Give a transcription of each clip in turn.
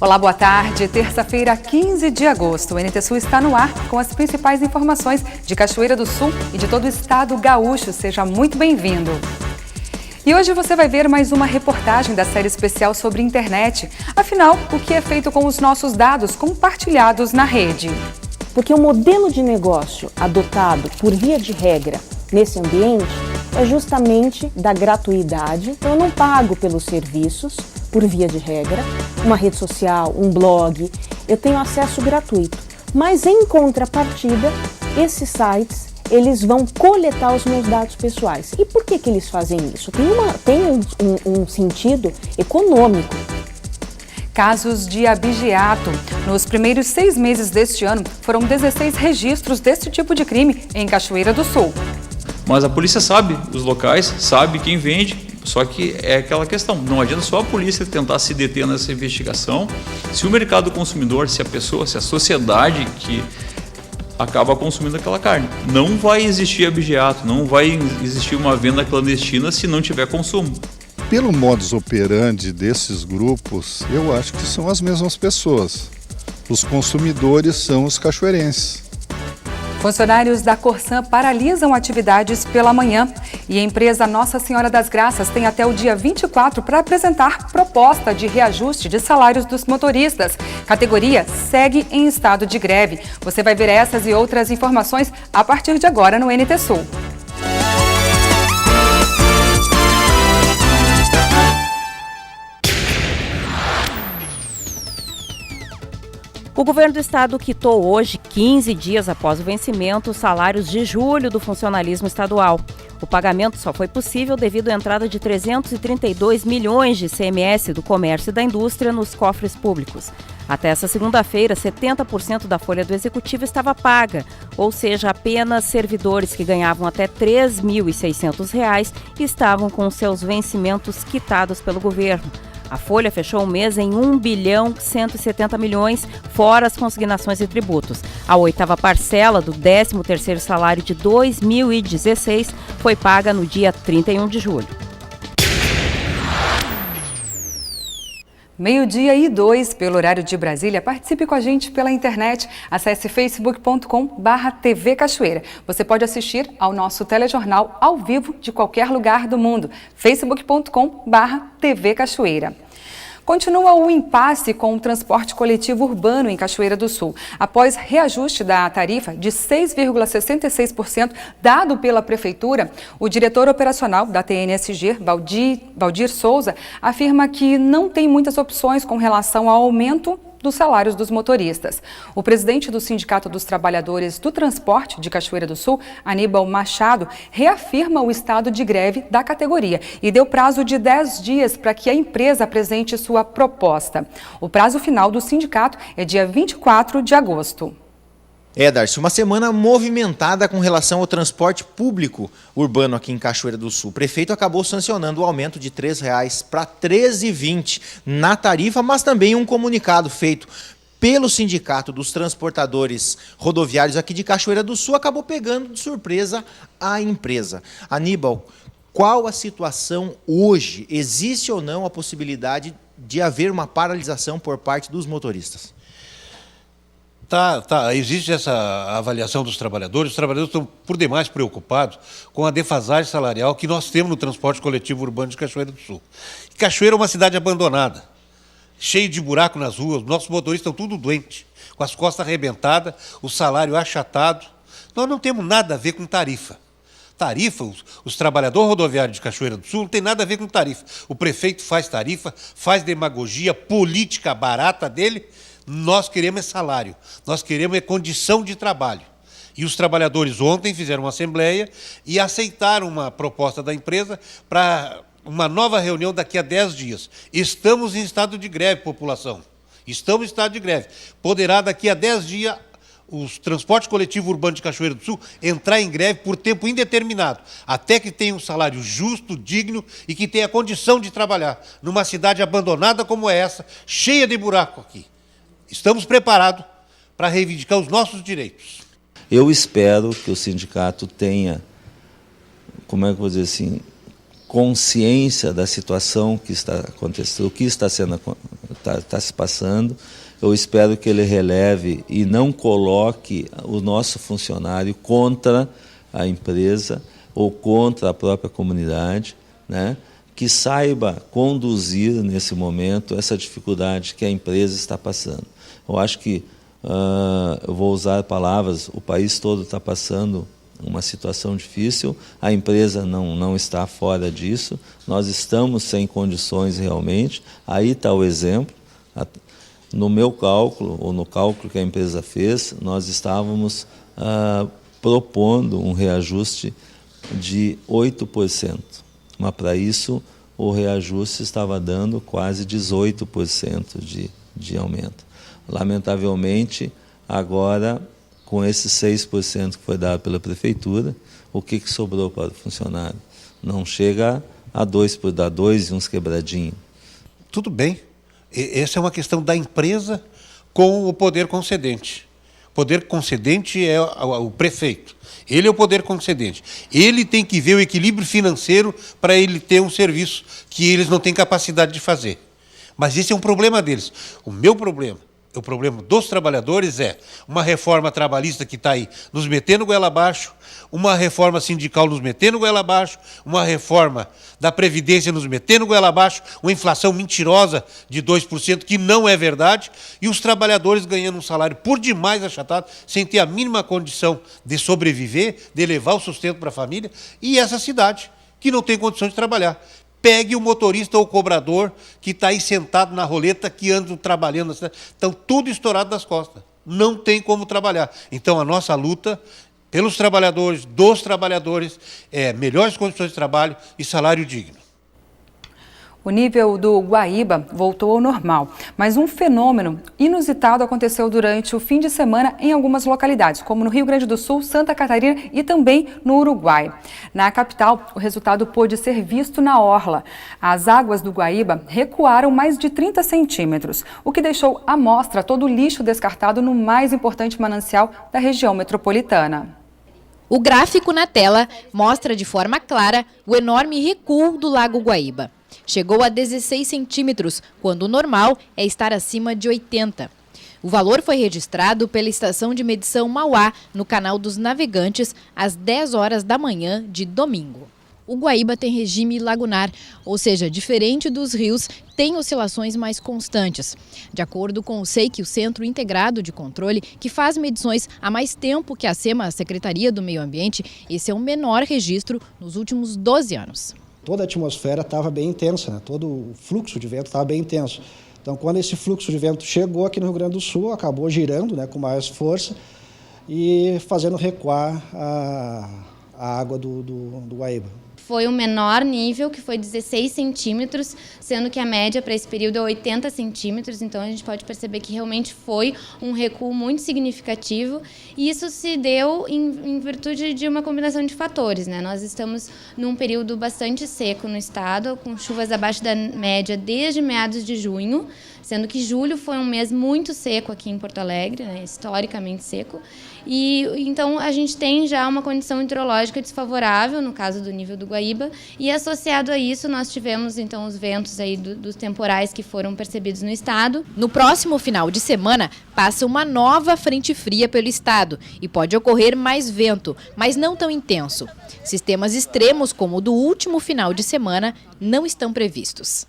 Olá, boa tarde. Terça-feira, 15 de agosto. O NT Sul está no ar com as principais informações de Cachoeira do Sul e de todo o estado gaúcho. Seja muito bem-vindo. E hoje você vai ver mais uma reportagem da série especial sobre internet. Afinal, o que é feito com os nossos dados compartilhados na rede? Porque o modelo de negócio adotado por via de regra nesse ambiente é justamente da gratuidade. Então, eu não pago pelos serviços, por via de regra, uma rede social, um blog, eu tenho acesso gratuito. Mas, em contrapartida, esses sites, eles vão coletar os meus dados pessoais. E por que eles fazem isso? Tem um sentido econômico. Casos de abigeato. Nos primeiros 6 meses deste ano, foram 16 registros desse tipo de crime em Cachoeira do Sul. Mas a polícia sabe os locais, sabe quem vende, só que é aquela questão, não adianta só a polícia tentar se deter nessa investigação, se o mercado consumidor, se a pessoa, se a sociedade que acaba consumindo aquela carne. Não vai existir abigeato, não vai existir uma venda clandestina se não tiver consumo. Pelo modus operandi desses grupos, eu acho que são as mesmas pessoas. Os consumidores são os cachoeirenses. Funcionários da Corsan paralisam atividades pela manhã e a empresa Nossa Senhora das Graças tem até o dia 24 para apresentar proposta de reajuste de salários dos motoristas. Categoria segue em estado de greve. Você vai ver essas e outras informações a partir de agora no NT Sul. O governo do estado quitou hoje, 15 dias após o vencimento, os salários de julho do funcionalismo estadual. O pagamento só foi possível devido à entrada de 332 milhões de ICMS do comércio e da indústria nos cofres públicos. Até essa segunda-feira, 70% da folha do executivo estava paga, ou seja, apenas servidores que ganhavam até R$ 3.600 estavam com seus vencimentos quitados pelo governo. A folha fechou o mês em 1 bilhão 170 milhões, fora as consignações e tributos. A 8ª parcela do 13º salário de 2016 foi paga no dia 31 de julho. 12:02 pelo horário de Brasília. Participe com a gente pela internet. Acesse facebook.com/TV Cachoeira. Você pode assistir ao nosso telejornal ao vivo de qualquer lugar do mundo. facebook.com/TV Cachoeira. Continua o impasse com o transporte coletivo urbano em Cachoeira do Sul. Após reajuste da tarifa de 6,66% dado pela Prefeitura, o diretor operacional da TNSG, Valdir Souza, afirma que não tem muitas opções com relação ao aumento dos salários dos motoristas. O presidente do Sindicato dos Trabalhadores do Transporte de Cachoeira do Sul, Aníbal Machado, reafirma o estado de greve da categoria e deu prazo de 10 dias para que a empresa apresente sua proposta. O prazo final do sindicato é dia 24 de agosto. Darcy, uma semana movimentada com relação ao transporte público urbano aqui em Cachoeira do Sul. O prefeito acabou sancionando o aumento de R$ 3 para R$ 13,20 na tarifa, mas também um comunicado feito pelo Sindicato dos Transportadores Rodoviários aqui de Cachoeira do Sul acabou pegando de surpresa a empresa. Aníbal, qual a situação hoje? Existe ou não a possibilidade de haver uma paralisação por parte dos motoristas? Existe essa avaliação dos trabalhadores. Os trabalhadores estão por demais preocupados com a defasagem salarial que nós temos no transporte coletivo urbano de Cachoeira do Sul. Cachoeira é uma cidade abandonada, cheia de buraco nas ruas, nossos motoristas estão tudo doentes, com as costas arrebentadas, o salário achatado. Nós não temos nada a ver com tarifa. Os trabalhadores rodoviários de Cachoeira do Sul não tem nada a ver com tarifa. O prefeito faz tarifa, faz demagogia política barata dele. Nós queremos salário, nós queremos condição de trabalho. E os trabalhadores ontem fizeram uma assembleia e aceitaram uma proposta da empresa para uma nova reunião daqui a 10 dias. Estamos em estado de greve, população. Estamos em estado de greve. Poderá daqui a 10 dias o transporte coletivo urbano de Cachoeira do Sul entrar em greve por tempo indeterminado, até que tenha um salário justo, digno e que tenha condição de trabalhar numa cidade abandonada como essa, cheia de buraco aqui. Estamos preparados para reivindicar os nossos direitos. Eu espero que o sindicato tenha, como é que eu vou dizer assim, consciência da situação que está acontecendo, o que está se passando. Eu espero que ele releve e não coloque o nosso funcionário contra a empresa ou contra a própria comunidade, né? Que saiba conduzir nesse momento essa dificuldade que a empresa está passando. Eu acho que, eu vou usar palavras, o país todo está passando uma situação difícil, a empresa não está fora disso, nós estamos sem condições realmente, aí está o exemplo. No meu cálculo, ou no cálculo que a empresa fez, nós estávamos propondo um reajuste de 8%, mas para isso o reajuste estava dando quase 18% de aumento. Lamentavelmente, agora, com esses 6% que foi dado pela prefeitura, o que sobrou para o funcionário? Não chega a 2%, dá 2 e uns quebradinhos. Tudo bem. Essa é uma questão da empresa com o poder concedente. O poder concedente é o prefeito. Ele é o poder concedente. Ele tem que ver o equilíbrio financeiro para ele ter um serviço que eles não têm capacidade de fazer. Mas esse é um problema deles. O meu problema, o problema dos trabalhadores é uma reforma trabalhista que está aí nos metendo goela abaixo, uma reforma sindical nos metendo goela abaixo, uma reforma da Previdência nos metendo goela abaixo, uma inflação mentirosa de 2%, que não é verdade, e os trabalhadores ganhando um salário por demais achatado, sem ter a mínima condição de sobreviver, de levar o sustento para a família, e essa cidade, que não tem condições de trabalhar. Pegue o motorista ou o cobrador que está aí sentado na roleta, que anda trabalhando na cidade. Estão tudo estourado das costas. Não tem como trabalhar. Então, a nossa luta pelos trabalhadores, dos trabalhadores, é melhores condições de trabalho e salário digno. O nível do Guaíba voltou ao normal, mas um fenômeno inusitado aconteceu durante o fim de semana em algumas localidades, como no Rio Grande do Sul, Santa Catarina e também no Uruguai. Na capital, o resultado pôde ser visto na orla. As águas do Guaíba recuaram mais de 30 centímetros, o que deixou à mostra todo o lixo descartado no mais importante manancial da região metropolitana. O gráfico na tela mostra de forma clara o enorme recuo do Lago Guaíba. Chegou a 16 centímetros, quando o normal é estar acima de 80. O valor foi registrado pela estação de medição Mauá, no canal dos Navegantes, às 10 horas da manhã de domingo. O Guaíba tem regime lagunar, ou seja, diferente dos rios, tem oscilações mais constantes. De acordo com o SEIC, o Centro Integrado de Controle, que faz medições há mais tempo que a SEMA, a Secretaria do Meio Ambiente, esse é o menor registro nos últimos 12 anos. Toda a atmosfera estava bem intensa, né? Todo o fluxo de vento estava bem intenso. Então, quando esse fluxo de vento chegou aqui no Rio Grande do Sul, acabou girando, né, com mais força e fazendo recuar a água do Guaíba. Foi o menor nível, que foi 16 centímetros, sendo que a média para esse período é 80 centímetros, então a gente pode perceber que realmente foi um recuo muito significativo, e isso se deu em virtude de uma combinação de fatores, né? Nós estamos num período bastante seco no estado, com chuvas abaixo da média desde meados de junho, sendo que julho foi um mês muito seco aqui em Porto Alegre, né? Historicamente seco, e então a gente tem já uma condição hidrológica desfavorável, no caso do nível do Guaíba, e associado a isso nós tivemos então os ventos aí dos temporais que foram percebidos no estado. No próximo final de semana passa uma nova frente fria pelo estado e pode ocorrer mais vento, mas não tão intenso. Sistemas extremos como o do último final de semana não estão previstos.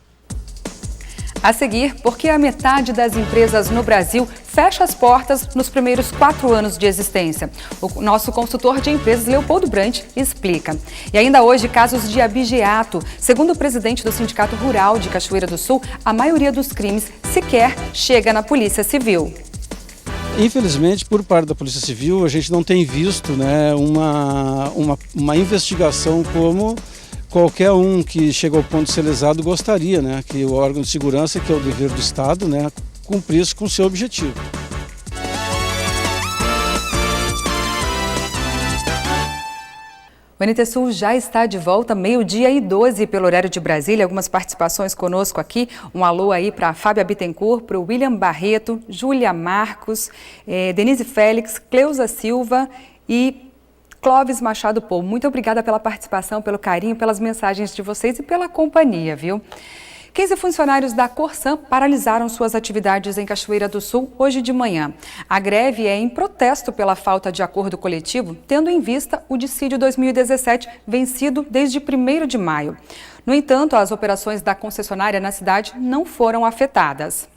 A seguir, porque a metade das empresas no Brasil fecha as portas nos primeiros 4 anos de existência. O nosso consultor de empresas, Leopoldo Brant, explica. E ainda hoje, casos de abigeato. Segundo o presidente do Sindicato Rural de Cachoeira do Sul, a maioria dos crimes sequer chega na Polícia Civil. Infelizmente, por parte da Polícia Civil, a gente não tem visto, né, uma investigação como qualquer um que chega ao ponto de ser lesado gostaria, né, que o órgão de segurança, que é o dever do Estado, né, cumprisse com o seu objetivo. O NT Sul já está de volta, 12:12 pelo horário de Brasília. Algumas participações conosco aqui. Um alô aí para Fábia Bittencourt, para o William Barreto, Júlia Marcos, Denise Félix, Cleusa Silva e Clóvis Machado Paul, muito obrigada pela participação, pelo carinho, pelas mensagens de vocês e pela companhia, viu? 15 funcionários da Corsan paralisaram suas atividades em Cachoeira do Sul hoje de manhã. A greve é em protesto pela falta de acordo coletivo, tendo em vista o dissídio 2017 vencido desde 1º de maio. No entanto, as operações da concessionária na cidade não foram afetadas.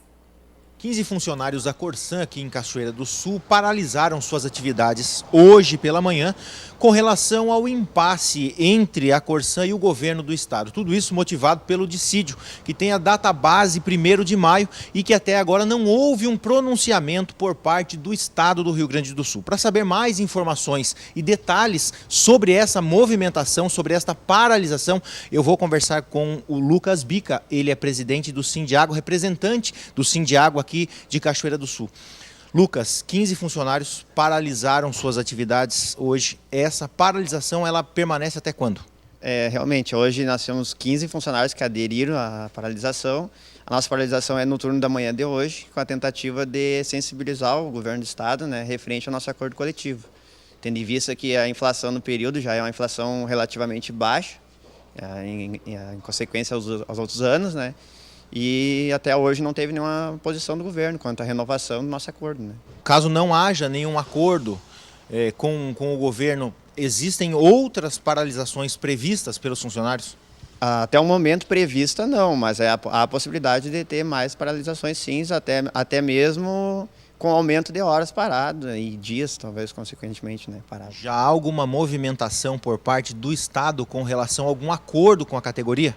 15 funcionários da Corsan aqui em Cachoeira do Sul paralisaram suas atividades hoje pela manhã com relação ao impasse entre a Corsan e o governo do estado. Tudo isso motivado pelo dissídio, que tem a data base 1º de maio e que até agora não houve um pronunciamento por parte do estado do Rio Grande do Sul. Para saber mais informações e detalhes sobre essa movimentação, sobre esta paralisação, eu vou conversar com o Lucas Bica. Ele é presidente do Sindiagro, representante do Sindiagro aqui de Cachoeira do Sul. Lucas, 15 funcionários paralisaram suas atividades hoje. Essa paralisação, ela permanece até quando? Realmente, hoje nós temos 15 funcionários que aderiram à paralisação. A nossa paralisação é no turno da manhã de hoje, com a tentativa de sensibilizar o governo do estado, referente ao nosso acordo coletivo. Tendo em vista que a inflação no período já é uma inflação relativamente baixa, em consequência aos outros anos, E até hoje não teve nenhuma posição do governo quanto à renovação do nosso acordo. Caso não haja nenhum acordo com o governo, existem outras paralisações previstas pelos funcionários? Até o momento prevista não, mas há a possibilidade de ter mais paralisações sim, até mesmo com aumento de horas paradas e dias, talvez, consequentemente, parados. Já há alguma movimentação por parte do estado com relação a algum acordo com a categoria?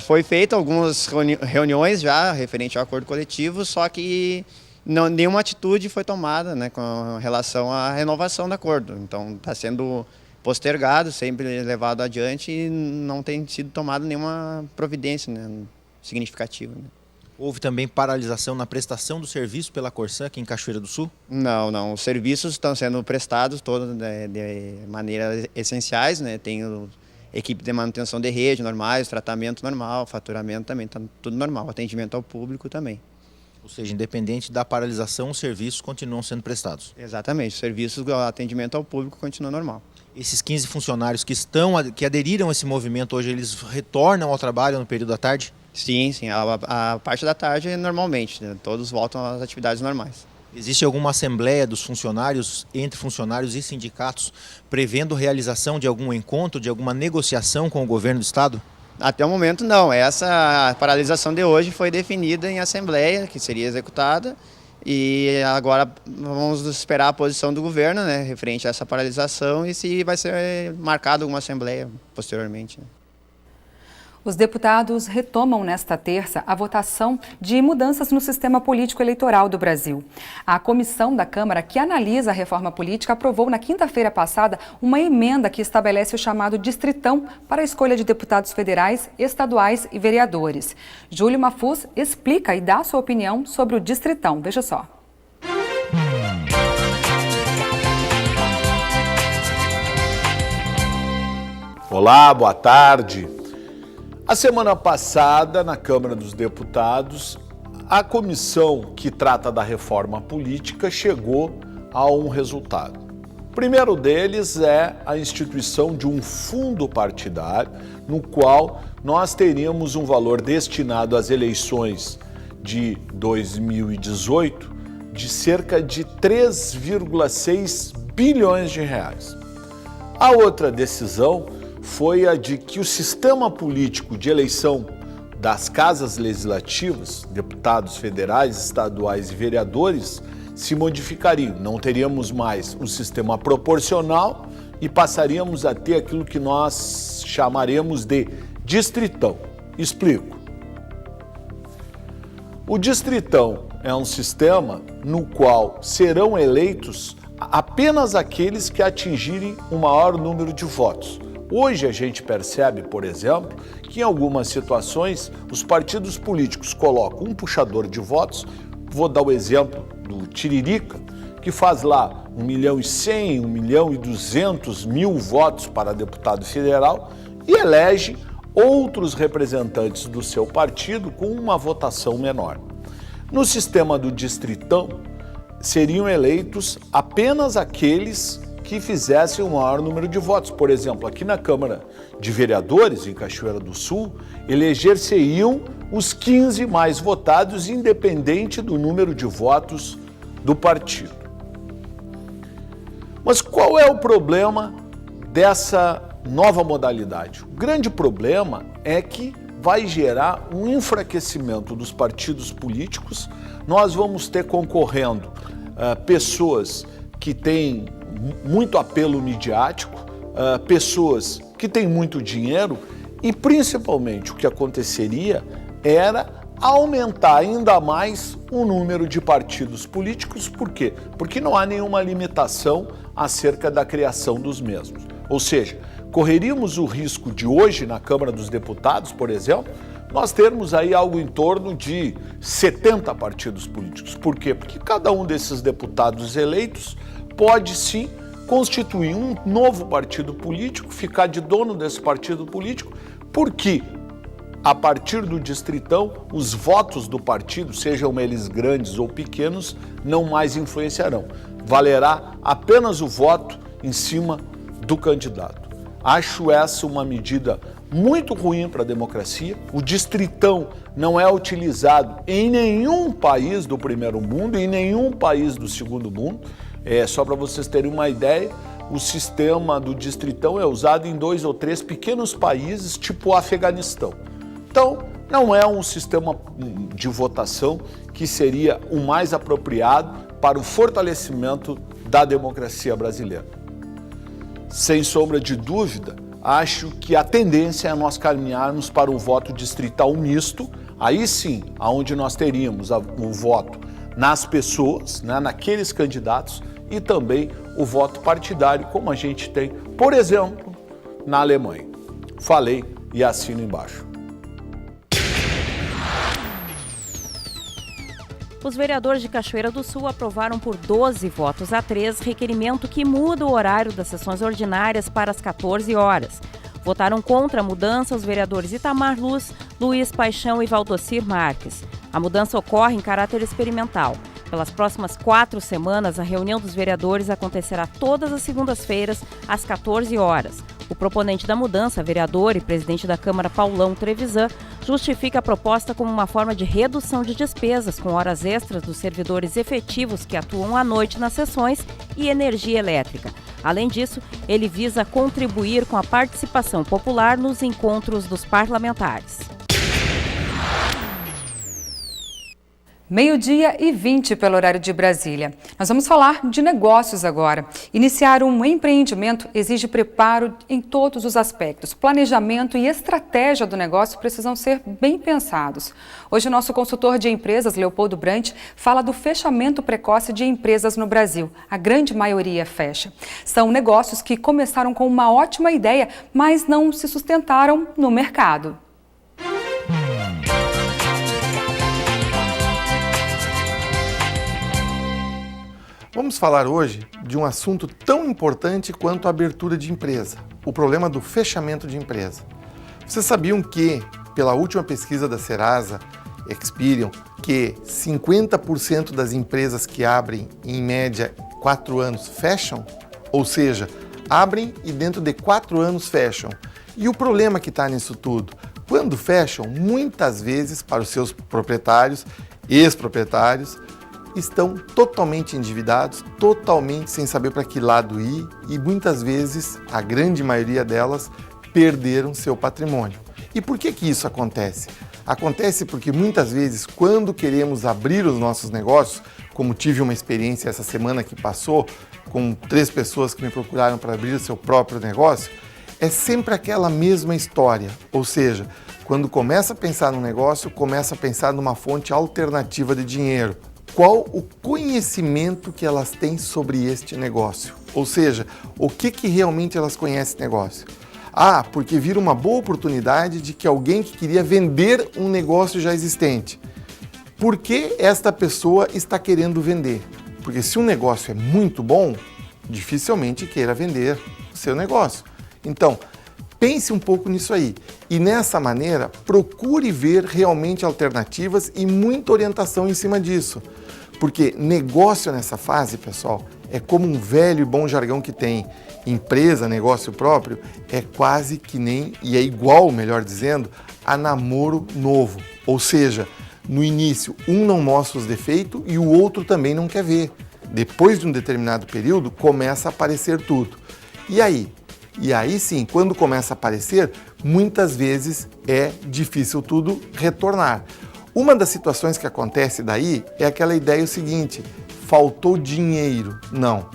Foi feita algumas reuniões já referente ao acordo coletivo, só que nenhuma atitude foi tomada com relação à renovação do acordo. Então está sendo postergado, sempre levado adiante e não tem sido tomada nenhuma providência significativa. Houve também paralisação na prestação do serviço pela Corsan aqui em Cachoeira do Sul? Não. Os serviços estão sendo prestados todos de maneira essenciais, Tem equipe de manutenção de rede normais, tratamento normal, faturamento também, está tudo normal, atendimento ao público também. Ou seja, independente da paralisação, os serviços continuam sendo prestados? Exatamente, os serviços, o atendimento ao público continua normal. Esses 15 funcionários que aderiram a esse movimento hoje, eles retornam ao trabalho no período da tarde? Sim, a parte da tarde normalmente, todos voltam às atividades normais. Existe alguma assembleia dos funcionários, entre funcionários e sindicatos, prevendo realização de algum encontro, de alguma negociação com o governo do estado? Até o momento não. Essa paralisação de hoje foi definida em assembleia, que seria executada, e agora vamos esperar a posição do governo, referente a essa paralisação e se vai ser marcada alguma assembleia posteriormente. Os deputados retomam nesta terça a votação de mudanças no sistema político eleitoral do Brasil. A comissão da Câmara que analisa a reforma política aprovou na quinta-feira passada uma emenda que estabelece o chamado distritão para a escolha de deputados federais, estaduais e vereadores. Júlio Mafuz explica e dá sua opinião sobre o distritão. Veja só. Olá, boa tarde. A semana passada, na Câmara dos Deputados, a comissão que trata da reforma política chegou a um resultado. O primeiro deles é a instituição de um fundo partidário, no qual nós teríamos um valor destinado às eleições de 2018 de cerca de 3,6 bilhões de reais. A outra decisão foi a de que o sistema político de eleição das casas legislativas, deputados federais, estaduais e vereadores, se modificariam. Não teríamos mais um sistema proporcional e passaríamos a ter aquilo que nós chamaremos de distritão. Explico. O distritão é um sistema no qual serão eleitos apenas aqueles que atingirem o maior número de votos. Hoje a gente percebe, por exemplo, que em algumas situações os partidos políticos colocam um puxador de votos. Vou dar o exemplo do Tiririca, que faz lá 1.100.000, 1.200.000 votos para deputado federal e elege outros representantes do seu partido com uma votação menor. No sistema do distritão, seriam eleitos apenas aqueles que fizessem o maior número de votos. Por exemplo, aqui na Câmara de Vereadores, em Cachoeira do Sul, eleger-se-iam os 15 mais votados, independente do número de votos do partido. Mas qual é o problema dessa nova modalidade? O grande problema é que vai gerar um enfraquecimento dos partidos políticos. Nós vamos ter concorrendo pessoas que têm muito apelo midiático, pessoas que têm muito dinheiro e, principalmente, o que aconteceria era aumentar ainda mais o número de partidos políticos. Por quê? Porque não há nenhuma limitação acerca da criação dos mesmos. Ou seja, correríamos o risco de hoje, na Câmara dos Deputados, por exemplo, nós termos aí algo em torno de 70 partidos políticos. Por quê? Porque cada um desses deputados eleitos pode sim constituir um novo partido político, ficar de dono desse partido político, porque a partir do distritão, os votos do partido, sejam eles grandes ou pequenos, não mais influenciarão. Valerá apenas o voto em cima do candidato. Acho essa uma medida muito ruim para a democracia. O distritão não é utilizado em nenhum país do primeiro mundo, em nenhum país do segundo mundo. Só para vocês terem uma ideia, o sistema do distritão é usado em 2 ou 3 pequenos países, tipo o Afeganistão. Então, não é um sistema de votação que seria o mais apropriado para o fortalecimento da democracia brasileira. Sem sombra de dúvida, acho que a tendência é nós caminharmos para o voto distrital misto, aí sim, aonde nós teríamos o voto nas pessoas, né, naqueles candidatos, e também o voto partidário, como a gente tem, por exemplo, na Alemanha. Falei e assino embaixo. Os vereadores de Cachoeira do Sul aprovaram por 12 votos a 3 requerimento que muda o horário das sessões ordinárias para as 14 horas. Votaram contra a mudança os vereadores Itamar Luz, Luiz Paixão e Valdocir Marques. A mudança ocorre em caráter experimental. Pelas próximas 4 semanas, a reunião dos vereadores acontecerá todas as segundas-feiras, às 14 horas. O proponente da mudança, vereador e presidente da Câmara Paulão Trevisan, justifica a proposta como uma forma de redução de despesas com horas extras dos servidores efetivos que atuam à noite nas sessões e energia elétrica. Além disso, ele visa contribuir com a participação popular nos encontros dos parlamentares. 12h20 pelo horário de Brasília. Nós vamos falar de negócios agora. Iniciar um empreendimento exige preparo em todos os aspectos. Planejamento e estratégia do negócio precisam ser bem pensados. Hoje o nosso consultor de empresas, Leopoldo Brant, fala do fechamento precoce de empresas no Brasil. A grande maioria fecha. São negócios que começaram com uma ótima ideia, mas não se sustentaram no mercado. Vamos falar hoje de um assunto tão importante quanto a abertura de empresa, o problema do fechamento de empresa. Vocês sabiam que, pela última pesquisa da Serasa Experian, que 50% das empresas que abrem, em média, 4 anos fecham? Ou seja, abrem e dentro de 4 anos fecham. E o problema que está nisso tudo? Quando fecham, muitas vezes, para os seus proprietários, ex-proprietários, estão totalmente endividados, totalmente sem saber para que lado ir e muitas vezes, a grande maioria delas, perderam seu patrimônio. E por que isso acontece? Acontece porque muitas vezes, quando queremos abrir os nossos negócios, como tive uma experiência essa semana que passou, com 3 pessoas que me procuraram para abrir o seu próprio negócio, é sempre aquela mesma história, ou seja, quando começa a pensar no negócio, começa a pensar numa fonte alternativa de dinheiro. Qual o conhecimento que elas têm sobre este negócio? Ou seja, o que realmente elas conhecem esse negócio? Ah, porque vira uma boa oportunidade de que alguém que queria vender um negócio já existente. Por que esta pessoa está querendo vender? Porque se um negócio é muito bom, dificilmente queira vender o seu negócio. Então, pense um pouco nisso aí. E nessa maneira, procure ver realmente alternativas e muita orientação em cima disso. Porque negócio nessa fase, pessoal, é como um velho e bom jargão que tem empresa, negócio próprio, é quase que nem, e é igual, melhor dizendo, a namoro novo. Ou seja, no início um não mostra os defeitos e o outro também não quer ver. Depois de um determinado período começa a aparecer tudo. E aí? E aí sim, quando começa a aparecer, muitas vezes é difícil tudo retornar. Uma das situações que acontece daí é aquela ideia seguinte: faltou dinheiro. Não.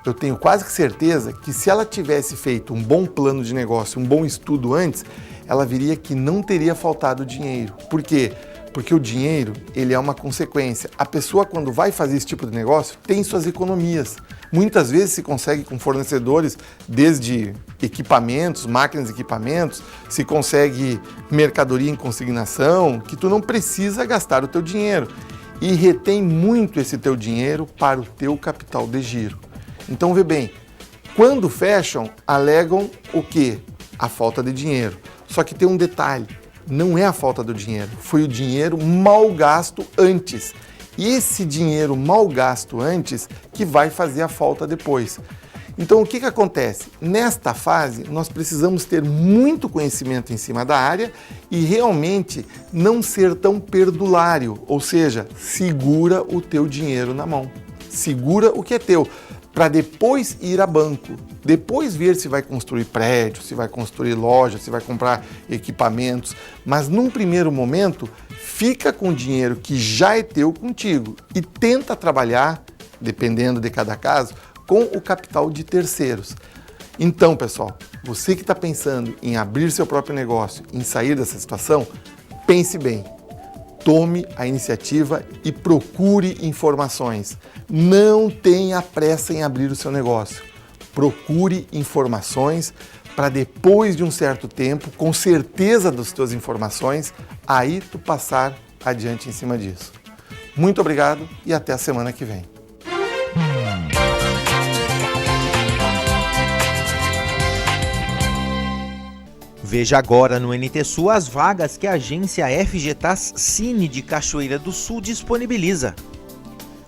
Eu tenho quase que certeza que se ela tivesse feito um bom plano de negócio, um bom estudo antes, ela viria que não teria faltado dinheiro. Por quê? Porque o dinheiro, ele é uma consequência. A pessoa, quando vai fazer esse tipo de negócio, tem suas economias. Muitas vezes se consegue com fornecedores, desde equipamentos, máquinas e equipamentos, se consegue mercadoria em consignação, que tu não precisa gastar o teu dinheiro. E retém muito esse teu dinheiro para o teu capital de giro. Então, vê bem, quando fecham, alegam o quê? A falta de dinheiro. Só que tem um detalhe. Não é a falta do dinheiro, foi o dinheiro mal gasto antes. E esse dinheiro mal gasto antes que vai fazer a falta depois. Então o que acontece? Nesta fase nós precisamos ter muito conhecimento em cima da área e realmente não ser tão perdulário, ou seja, segura o teu dinheiro na mão, segura o que é teu, para depois ir a banco, depois ver se vai construir prédio, se vai construir loja, se vai comprar equipamentos, mas num primeiro momento fica com o dinheiro que já é teu contigo e tenta trabalhar, dependendo de cada caso, com o capital de terceiros. Então, pessoal, você que está pensando em abrir seu próprio negócio, em sair dessa situação, pense bem. Tome a iniciativa e procure informações. Não tenha pressa em abrir o seu negócio. Procure informações para depois de um certo tempo, com certeza das suas informações, aí tu passar adiante em cima disso. Muito obrigado e até a semana que vem. Veja agora no NT Sul as vagas que a agência FGTAS Cine de Cachoeira do Sul disponibiliza.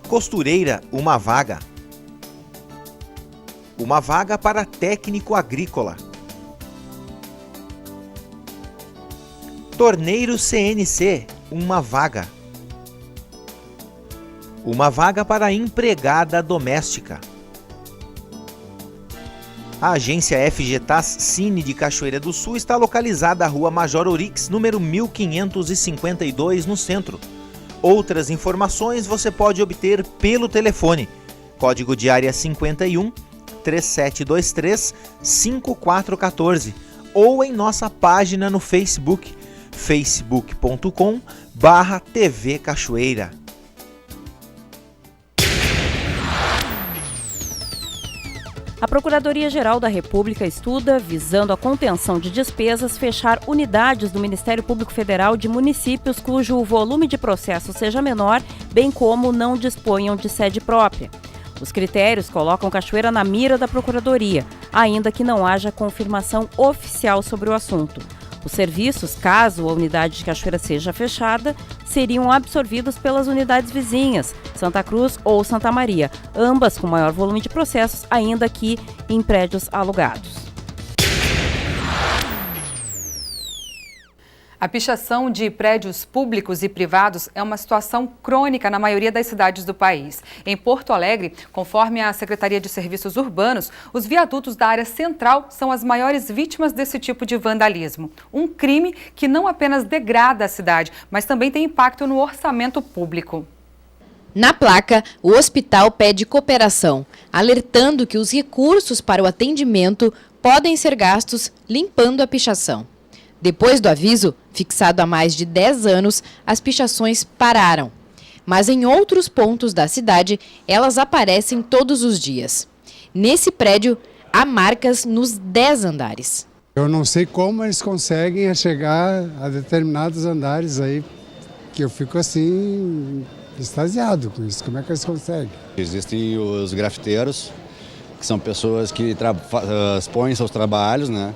Costureira, uma vaga. Uma vaga para técnico agrícola. Torneiro CNC, uma vaga. Uma vaga para empregada doméstica. A agência FGTAS Cine de Cachoeira do Sul está localizada à Rua Major Orix, número 1552, no centro. Outras informações você pode obter pelo telefone, código de área 51 3723 5414, ou em nossa página no Facebook, facebook.com/TV Cachoeira. A Procuradoria-Geral da República estuda, visando a contenção de despesas, fechar unidades do Ministério Público Federal de municípios cujo volume de processo seja menor, bem como não disponham de sede própria. Os critérios colocam Cachoeira na mira da Procuradoria, ainda que não haja confirmação oficial sobre o assunto. Os serviços, caso a unidade de Cachoeira seja fechada, seriam absorvidos pelas unidades vizinhas, Santa Cruz ou Santa Maria, ambas com maior volume de processos, ainda que em prédios alugados. A pichação de prédios públicos e privados é uma situação crônica na maioria das cidades do país. Em Porto Alegre, conforme a Secretaria de Serviços Urbanos, os viadutos da área central são as maiores vítimas desse tipo de vandalismo. Um crime que não apenas degrada a cidade, mas também tem impacto no orçamento público. Na placa, o hospital pede cooperação, alertando que os recursos para o atendimento podem ser gastos limpando a pichação. Depois do aviso, fixado há mais de 10 anos, as pichações pararam. Mas em outros pontos da cidade, elas aparecem todos os dias. Nesse prédio, há marcas nos 10 andares. Eu não sei como eles conseguem chegar a determinados andares aí, que eu fico assim, extasiado com isso. Como é que eles conseguem? Existem os grafiteiros, que são pessoas que expõem seus trabalhos, né?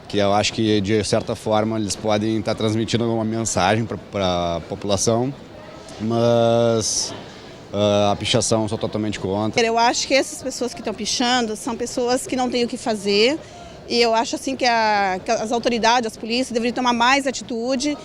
Que eu acho que, de certa forma, eles podem estar transmitindo uma mensagem para a população, mas A pichação, sou totalmente contra. Eu acho que essas pessoas que estão pichando são pessoas que não têm o que fazer. E eu acho assim que as autoridades, as polícias deveriam tomar mais atitude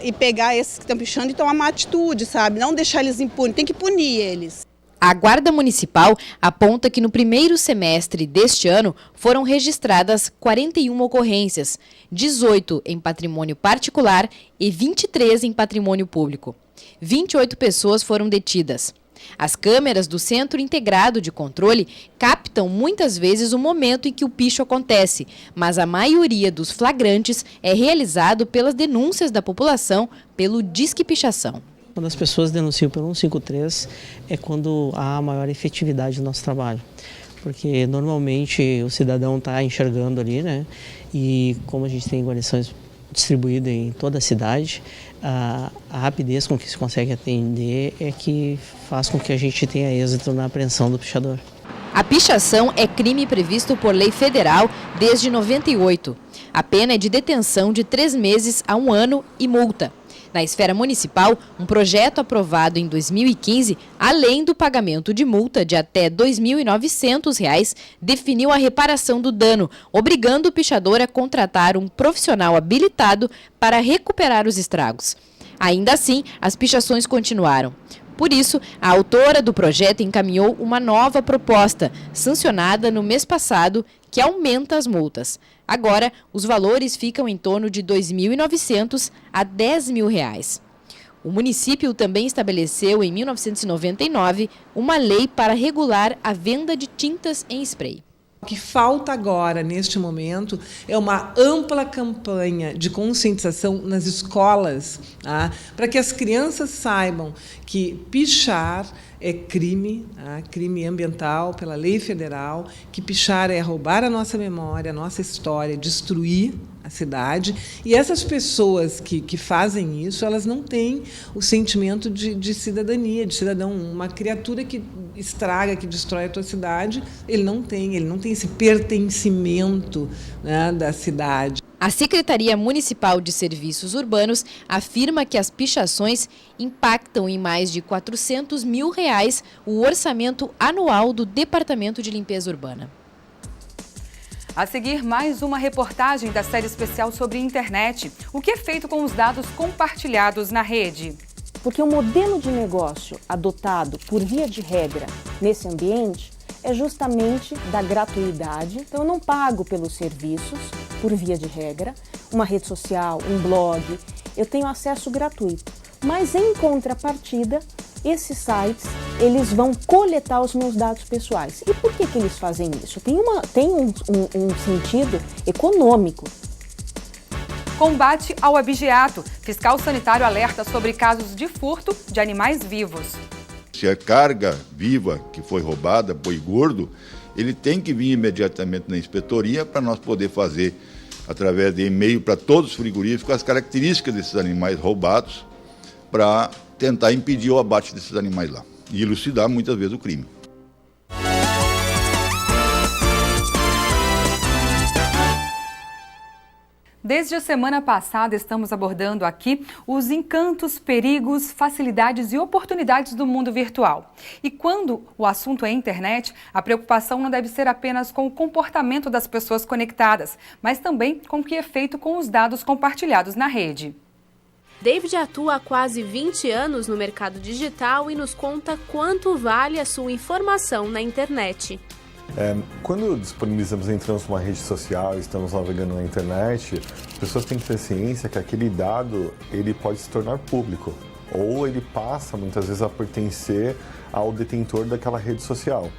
e pegar esses que estão pichando e tomar uma atitude, sabe? Não deixar eles impunes, tem que punir eles. A Guarda Municipal aponta que no primeiro semestre deste ano foram registradas 41 ocorrências, 18 em patrimônio particular e 23 em patrimônio público. 28 pessoas foram detidas. As câmeras do Centro Integrado de Controle captam muitas vezes o momento em que o picho acontece, mas a maioria dos flagrantes é realizado pelas denúncias da população pelo Disque Pichação. Quando as pessoas denunciam pelo 153 é quando há maior efetividade do nosso trabalho, porque normalmente o cidadão está enxergando ali, né? E como a gente tem guarnições distribuídas em toda a cidade, a rapidez com que se consegue atender é que faz com que a gente tenha êxito na apreensão do pichador. A pichação é crime previsto por lei federal desde 98. A pena é de detenção de 3 meses a 1 ano e multa. Na esfera municipal, um projeto aprovado em 2015, além do pagamento de multa de até R$ 2.900, definiu a reparação do dano, obrigando o pichador a contratar um profissional habilitado para recuperar os estragos. Ainda assim, as pichações continuaram. Por isso, a autora do projeto encaminhou uma nova proposta, sancionada no mês passado, que aumenta as multas. Agora, os valores ficam em torno de R$ 2.900 a R$ 10.000. O município também estabeleceu, em 1999, uma lei para regular a venda de tintas em spray. O que falta agora, neste momento, é uma ampla campanha de conscientização nas escolas, tá? Para que as crianças saibam que pichar é crime, tá? Crime ambiental pela lei federal, que pichar é roubar a nossa memória, a nossa história, destruir a cidade. E essas pessoas que fazem isso, elas não têm o sentimento de cidadania, de cidadão. Uma criatura que estraga, que destrói a tua cidade, ele não tem esse pertencimento, né, da cidade. A Secretaria Municipal de Serviços Urbanos afirma que as pichações impactam em mais de R$ 400 mil o orçamento anual do Departamento de Limpeza Urbana. A seguir, mais uma reportagem da série especial sobre internet. O que é feito com os dados compartilhados na rede? Porque o modelo de negócio adotado por via de regra nesse ambiente é justamente da gratuidade. Então eu não pago pelos serviços, por via de regra, uma rede social, um blog, eu tenho acesso gratuito. Mas em contrapartida, esses sites, eles vão coletar os meus dados pessoais. E por que eles fazem isso? Tem um sentido econômico. Combate ao abigeato. Fiscal sanitário alerta sobre casos de furto de animais vivos. Se a carga viva que foi roubada, boi gordo, ele tem que vir imediatamente na inspetoria para nós poder fazer, através de e-mail para todos os frigoríficos, as características desses animais roubados para tentar impedir o abate desses animais lá e elucidar muitas vezes o crime. Desde a semana passada, estamos abordando aqui os encantos, perigos, facilidades e oportunidades do mundo virtual. E quando o assunto é internet, a preocupação não deve ser apenas com o comportamento das pessoas conectadas, mas também com o que é feito com os dados compartilhados na rede. David atua há quase 20 anos no mercado digital e nos conta quanto vale a sua informação na internet. Quando disponibilizamos, entramos numa rede social, estamos navegando na internet, as pessoas têm que ter ciência que aquele dado ele pode se tornar público ou ele passa muitas vezes a pertencer ao detentor daquela rede social.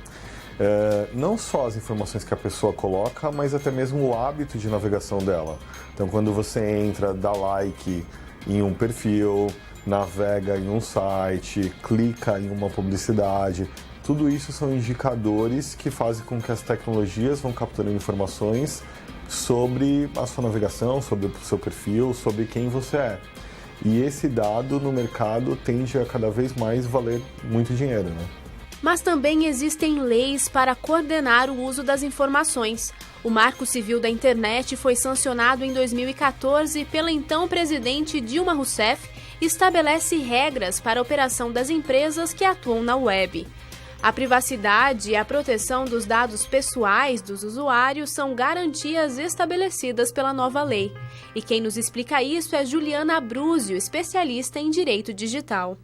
Não só as informações que a pessoa coloca, mas até mesmo o hábito de navegação dela. Então, quando você entra, dá like em um perfil, navega em um site, clica em uma publicidade. Tudo isso são indicadores que fazem com que as tecnologias vão capturando informações sobre a sua navegação, sobre o seu perfil, sobre quem você é. E esse dado no mercado tende a cada vez mais valer muito dinheiro, né? Mas também existem leis para coordenar o uso das informações. O Marco Civil da Internet foi sancionado em 2014 pela então presidente Dilma Rousseff estabelece regras para a operação das empresas que atuam na web. A privacidade e a proteção dos dados pessoais dos usuários são garantias estabelecidas pela nova lei. E quem nos explica isso é Juliana Abruzio, especialista em direito digital.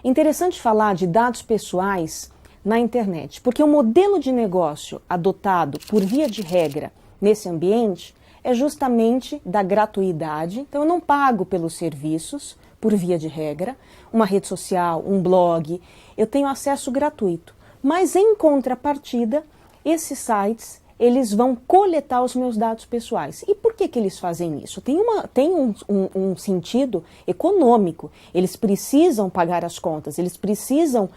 Interessante falar de dados pessoais na internet, porque o modelo de negócio adotado por via de regra nesse ambiente é justamente da gratuidade. Então eu não pago pelos serviços por via de regra, uma rede social, um blog, eu tenho acesso gratuito. Mas em contrapartida, esses sites, eles vão coletar os meus dados pessoais. E por que eles fazem isso? Tem um sentido econômico. Eles precisam pagar as contas, eles precisam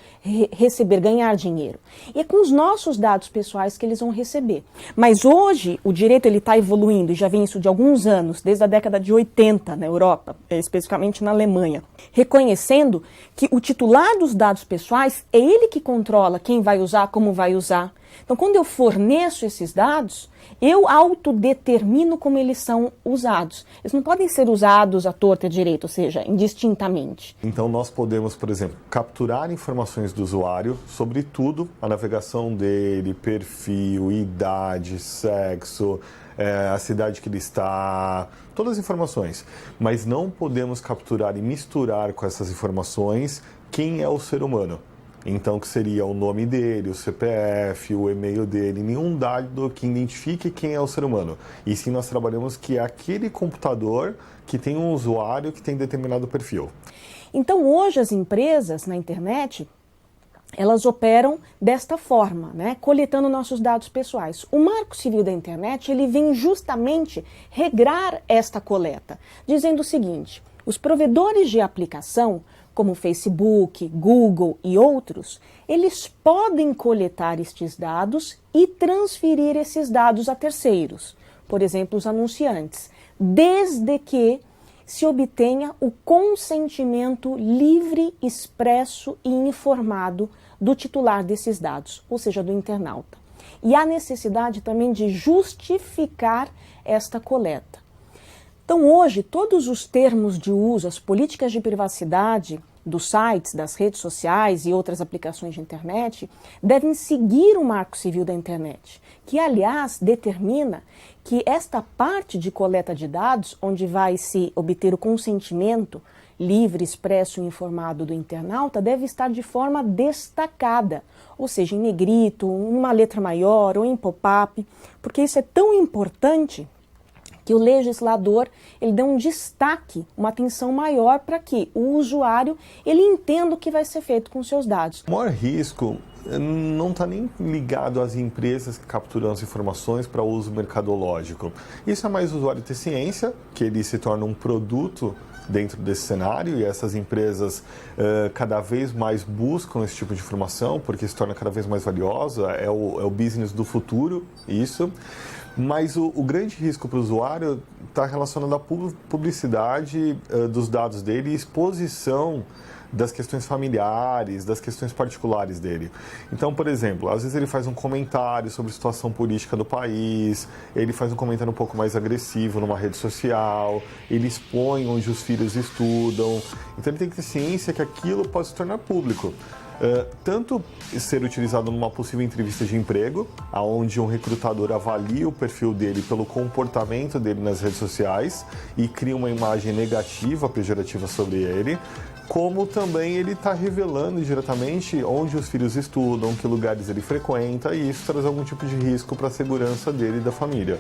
ganhar dinheiro. E é com os nossos dados pessoais que eles vão receber. Mas hoje o direito está evoluindo, e já vem isso de alguns anos, desde a década de 80 na Europa, especificamente na Alemanha, reconhecendo que o titular dos dados pessoais é ele que controla quem vai usar, como vai usar. Então, quando eu forneço esses dados, eu autodetermino como eles são usados. Eles não podem ser usados à torta e à direita, ou seja, indistintamente. Então, nós podemos, por exemplo, capturar informações do usuário sobre tudo, a navegação dele, perfil, idade, sexo, a cidade que ele está, todas as informações. Mas não podemos capturar e misturar com essas informações quem é o ser humano. Então, que seria o nome dele, o CPF, o e-mail dele, nenhum dado que identifique quem é o ser humano. E sim, nós trabalhamos que é aquele computador que tem um usuário que tem determinado perfil. Então, hoje as empresas na internet, elas operam desta forma, né? Coletando nossos dados pessoais. O Marco Civil da Internet, ele vem justamente regrar esta coleta, dizendo o seguinte: os provedores de aplicação, como Facebook, Google e outros, eles podem coletar estes dados e transferir esses dados a terceiros, por exemplo, os anunciantes, desde que se obtenha o consentimento livre, expresso e informado do titular desses dados, ou seja, do internauta. E há necessidade também de justificar esta coleta. Então, hoje, todos os termos de uso, as políticas de privacidade dos sites, das redes sociais e outras aplicações de internet devem seguir o Marco Civil da Internet, que, aliás, determina que esta parte de coleta de dados, onde vai se obter o consentimento livre, expresso e informado do internauta, deve estar de forma destacada, ou seja, em negrito, uma letra maior ou em pop-up, porque isso é tão importante que o legislador ele deu um destaque, uma atenção maior para que o usuário ele entenda o que vai ser feito com seus dados. O maior risco não está nem ligado às empresas que capturam as informações para uso mercadológico. Isso é mais o usuário ter ciência, que ele se torna um produto dentro desse cenário, e essas empresas cada vez mais buscam esse tipo de informação, porque se torna cada vez mais valiosa, é o business do futuro, isso. Mas o grande risco para o usuário está relacionado à publicidade dos dados dele e exposição das questões familiares, das questões particulares dele. Então, por exemplo, às vezes ele faz um comentário sobre a situação política do país, ele faz um comentário um pouco mais agressivo numa rede social, ele expõe onde os filhos estudam. Então ele tem que ter ciência que aquilo pode se tornar público. Tanto ser utilizado numa possível entrevista de emprego, onde um recrutador avalia o perfil dele pelo comportamento dele nas redes sociais e cria uma imagem negativa, pejorativa sobre ele, como também ele está revelando diretamente onde os filhos estudam, que lugares ele frequenta, e isso traz algum tipo de risco para a segurança dele e da família.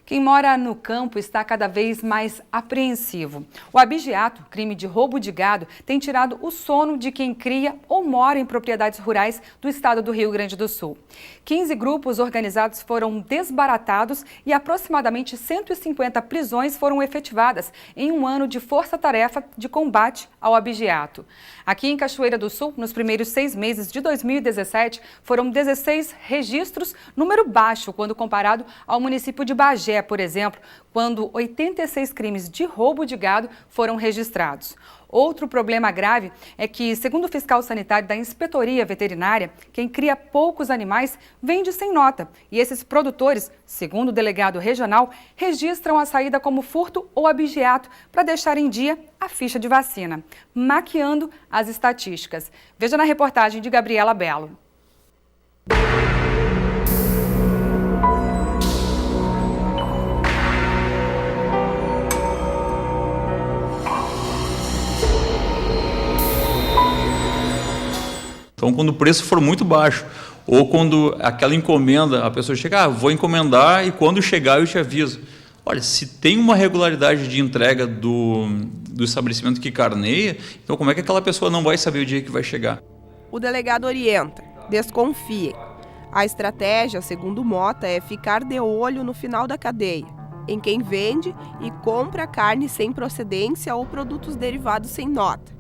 Quem mora no campo está cada vez mais apreensivo. O abigeato, crime de roubo de gado, tem tirado o sono de quem cria ou mora em propriedades rurais do estado do Rio Grande do Sul. 15 grupos organizados foram desbaratados e aproximadamente 150 prisões foram efetivadas em um ano de força-tarefa de combate ao abigeato. Aqui em Cachoeira do Sul, nos primeiros 6 meses de 2017, foram 16 registros, número baixo quando comparado ao município de Bagé, Bagé, por exemplo, quando 86 crimes de roubo de gado foram registrados. Outro problema grave é que, segundo o fiscal sanitário da Inspetoria Veterinária, quem cria poucos animais vende sem nota. E esses produtores, segundo o delegado regional, registram a saída como furto ou abigeato para deixar em dia a ficha de vacina, maquiando as estatísticas. Veja na reportagem de Gabriela Belo. Então, quando o preço for muito baixo, ou quando aquela encomenda, a pessoa chega, vou encomendar e quando chegar eu te aviso. Olha, se tem uma regularidade de entrega do estabelecimento que carneia, então como é que aquela pessoa não vai saber o dia que vai chegar? O delegado orienta, desconfiem. A estratégia, segundo Mota, é ficar de olho no final da cadeia, em quem vende e compra carne sem procedência ou produtos derivados sem nota.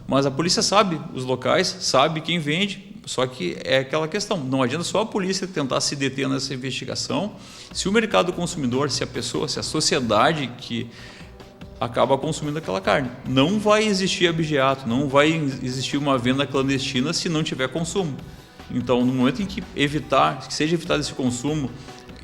Mas a polícia sabe os locais, sabe quem vende, só que é aquela questão, não adianta só a polícia tentar se deter nessa investigação, se o mercado consumidor, se a pessoa, se a sociedade que acaba consumindo aquela carne, não vai existir abigeato, não vai existir uma venda clandestina se não tiver consumo. Então, no momento em que seja evitado esse consumo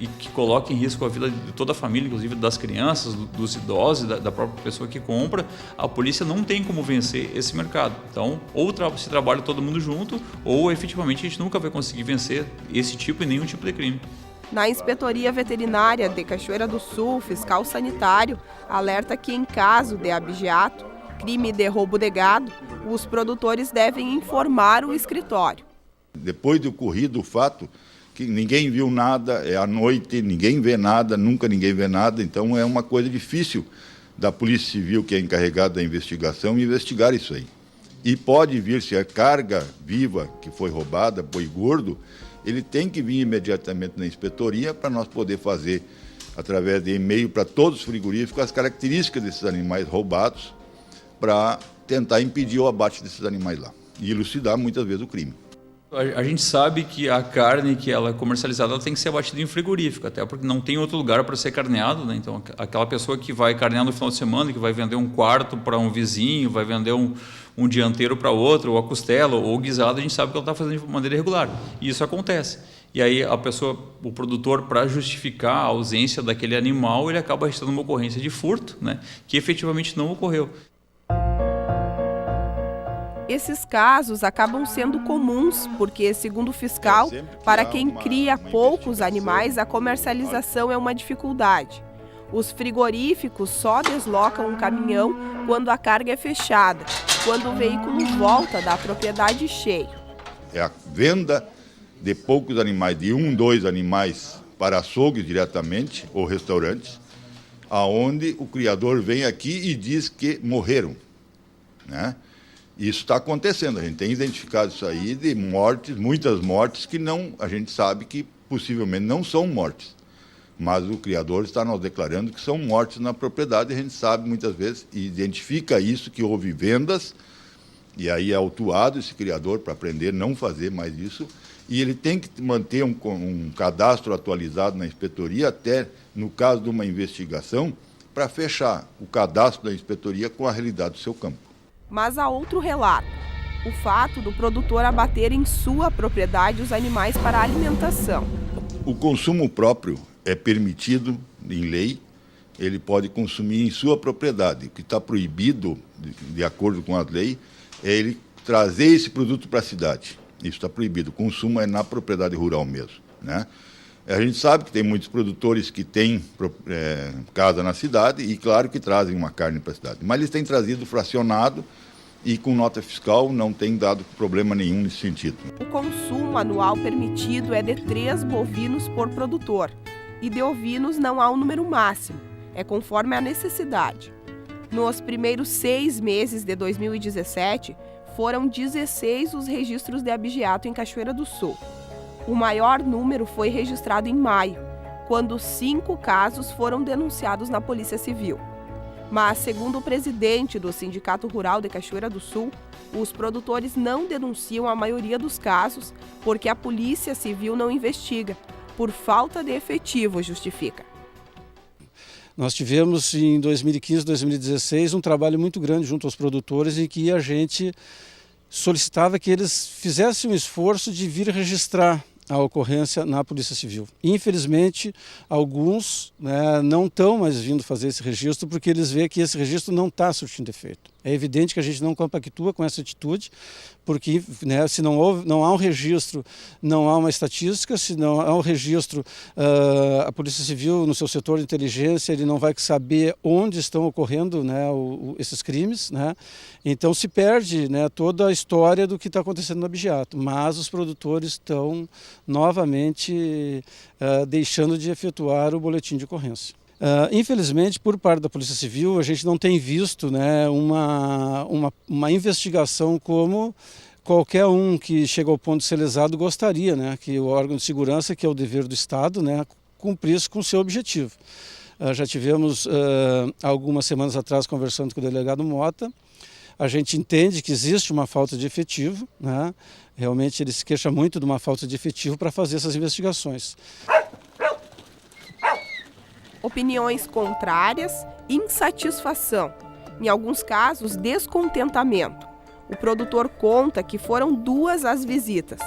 e que coloque em risco a vida de toda a família, inclusive das crianças, dos idosos, da própria pessoa que compra, a polícia não tem como vencer esse mercado. Então, ou se trabalha todo mundo junto, ou efetivamente a gente nunca vai conseguir vencer esse tipo e nenhum tipo de crime. Na Inspetoria Veterinária de Cachoeira do Sul, o fiscal sanitário alerta que em caso de abigeato, crime de roubo de gado, os produtores devem informar o escritório. Depois do ocorrido o fato, que ninguém viu nada, é à noite, ninguém vê nada, nunca ninguém vê nada, então é uma coisa difícil da Polícia Civil, que é encarregada da investigação, investigar isso aí. E pode vir, se é carga viva que foi roubada, boi gordo, ele tem que vir imediatamente na inspetoria para nós poder fazer, através de e-mail para todos os frigoríficos, as características desses animais roubados para tentar impedir o abate desses animais lá e elucidar muitas vezes o crime. A gente sabe que a carne que ela é comercializada ela tem que ser abatida em frigorífico, até porque não tem outro lugar para ser carneado, né? Então, aquela pessoa que vai carnear no final de semana, que vai vender um quarto para um vizinho, vai vender um dianteiro para outro, ou a costela, ou o guisado, a gente sabe que ela está fazendo de maneira irregular. E isso acontece. E aí o produtor, para justificar a ausência daquele animal, ele acaba registrando uma ocorrência de furto, né? Que efetivamente não ocorreu. Esses casos acabam sendo comuns porque, segundo o fiscal, para quem cria poucos animais, a comercialização é uma dificuldade. Os frigoríficos só deslocam um caminhão quando a carga é fechada, quando o veículo volta da propriedade cheio. É a venda de poucos animais, de 2 animais para açougues diretamente ou restaurantes, aonde o criador vem aqui e diz que morreram, né? Isso está acontecendo, a gente tem identificado isso aí de mortes, muitas mortes que a gente sabe que possivelmente não são mortes, mas o criador está nos declarando que são mortes na propriedade, a gente sabe muitas vezes e identifica isso, que houve vendas, e aí é autuado esse criador para aprender a não fazer mais isso, e ele tem que manter um cadastro atualizado na inspetoria, até no caso de uma investigação, para fechar o cadastro da inspetoria com a realidade do seu campo. Mas há outro relato, o fato do produtor abater em sua propriedade os animais para alimentação. O consumo próprio é permitido em lei, ele pode consumir em sua propriedade. O que está proibido, de acordo com a lei, é ele trazer esse produto para a cidade. Isso está proibido, o consumo é na propriedade rural mesmo, né? A gente sabe que tem muitos produtores que têm casa na cidade e, claro, que trazem uma carne para a cidade. Mas eles têm trazido fracionado e com nota fiscal não tem dado problema nenhum nesse sentido. O consumo anual permitido é de 3 bovinos por produtor. E de ovinos não há um número máximo, é conforme a necessidade. Nos primeiros 6 meses de 2017, foram 16 os registros de abigeato em Cachoeira do Sul. O maior número foi registrado em maio, quando 5 casos foram denunciados na Polícia Civil. Mas, segundo o presidente do Sindicato Rural de Cachoeira do Sul, os produtores não denunciam a maioria dos casos porque a Polícia Civil não investiga, por falta de efetivo, justifica. Nós tivemos em 2015, 2016 um trabalho muito grande junto aos produtores em que a gente solicitava que eles fizessem um esforço de vir registrar a ocorrência na Polícia Civil. Infelizmente, alguns não estão mais vindo fazer esse registro porque eles veem que esse registro não está surtindo efeito. É evidente que a gente não compactua com essa atitude, porque se não há um registro, não há uma estatística, se não há um registro, a Polícia Civil, no seu setor de inteligência, ele não vai saber onde estão ocorrendo esses crimes. Então se perde toda a história do que está acontecendo no abigeato, mas os produtores estão novamente deixando de efetuar o boletim de ocorrência. Infelizmente, por parte da Polícia Civil, a gente não tem visto uma investigação como qualquer um que chega ao ponto de ser lesado gostaria, que o órgão de segurança, que é o dever do Estado, cumprisse com o seu objetivo. Já tivemos, algumas semanas atrás, conversando com o delegado Mota. A gente entende que existe uma falta de efetivo, realmente ele se queixa muito de uma falta de efetivo para fazer essas investigações. Opiniões contrárias, insatisfação, em alguns casos descontentamento. O produtor conta que foram 2 as visitas.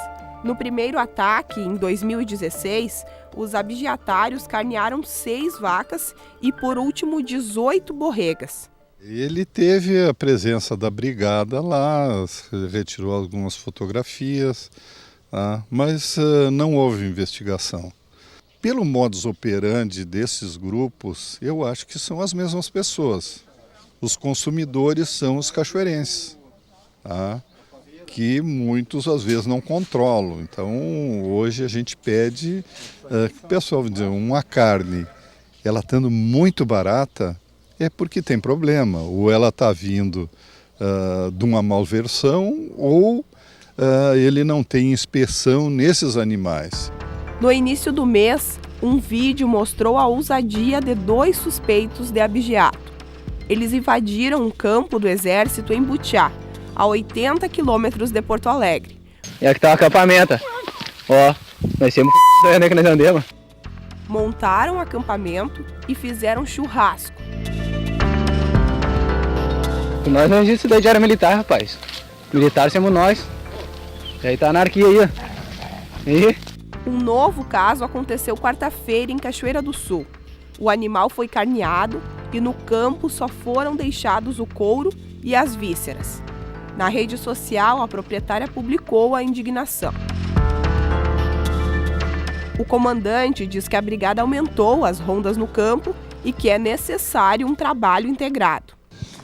No primeiro ataque, em 2016, os abigeatários carnearam 6 vacas e, por último, 18 borregas. Ele teve a presença da brigada lá, retirou algumas fotografias, mas não houve investigação. Pelo modus operandi desses grupos, eu acho que são as mesmas pessoas. Os consumidores são os cachoeirenses, que muitos às vezes não controlam. Então hoje a gente pede que o pessoal dizer, uma carne, ela estando muito barata, é porque tem problema. Ou ela está vindo de uma malversão, ou ele não tem inspeção nesses animais. No início do mês, um vídeo mostrou a ousadia de 2 suspeitos de abigeato. Eles invadiram um campo do Exército em Butiá, a 80 quilômetros de Porto Alegre. E aqui tá o acampamento. Ó, nós temos que nós andamos. Montaram o acampamento e fizeram churrasco. Nós não existe cidade de área militar, rapaz. Militar somos nós. E aí tá a anarquia aí, ó. E... Um novo caso aconteceu quarta-feira em Cachoeira do Sul. O animal foi carneado e no campo só foram deixados o couro e as vísceras. Na rede social, a proprietária publicou a indignação. O comandante diz que a brigada aumentou as rondas no campo e que é necessário um trabalho integrado.